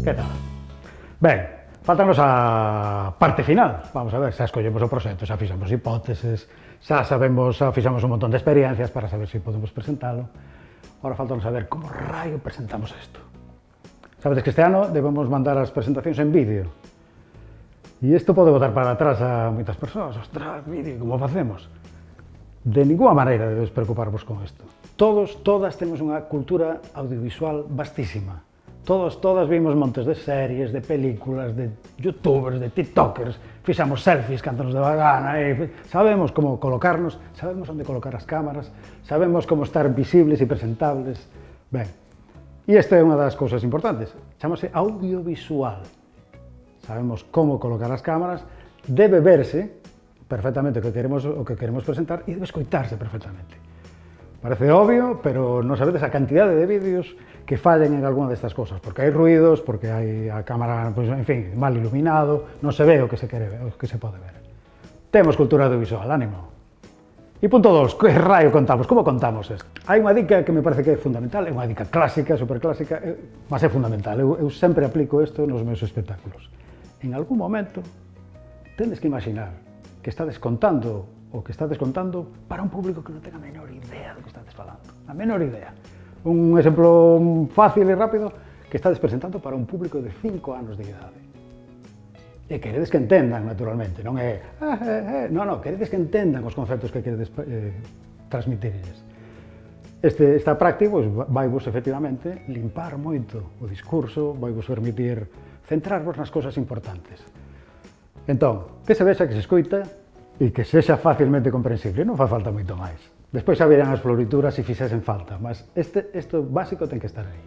Que tal? Ben, faltanos a parte final. Vamos a ver, xa escollemos o proxecto, xa fixamos hipóteses, xa sabemos, xa fixamos un montón de experiencias para saber se podemos presentalo. Ahora faltanos saber como raio presentamos isto. Sabedes que este ano debemos mandar as presentacións en vídeo. E isto pode botar para atrás a moitas persoas. Ostras, vídeo, como facemos? De ninguna maneira debes preocuparvos con isto. Todas temos unha cultura audiovisual vastísima. Todas vimos montes de series, de películas, de youtubers, de tiktokers, fixamos selfies cando nos daba gana, sabemos como colocarnos, sabemos onde colocar as cámaras, sabemos como estar visibles e presentables. Ben, e esta é unha das cousas importantes, chamase audiovisual. Sabemos como colocar as cámaras, debe verse perfectamente o que queremos presentar e debe escoitarse perfectamente. Parece obvio, pero non sabedes a cantidade de vídeos que fallen en algunha destas cosas, porque hai ruidos, porque hai a cámara, pues, en fin, mal iluminado, non se ve o que se quere ver, o que se pode ver. Temos cultura audiovisual, ánimo. E punto 2, que raio contamos? Como contamos isto? Hai unha dica que me parece que é fundamental, é unha dica clásica, superclásica, mas é fundamental. Eu sempre aplico isto nos meus espectáculos. En algún momento, tendes que imaginar que estades contando o que estades contando para un público que non ten a menor idea do que estades falando. A menor idea. Un exemplo fácil e rápido, que estades presentando para un público de 5 anos de idade. E queredes que entendan, naturalmente, non é... Non, queredes que entendan os conceptos que queredes transmitirles. Esta práctica vai vos, efectivamente, limpar moito o discurso, vai vos permitir centrarvos nas cousas importantes. Entón, que se vexa, que se escoita, e que sexa facilmente comprensible, non fa falta moito máis. Despois xa verán as florituras se fixesen falta, mas isto básico ten que estar aí.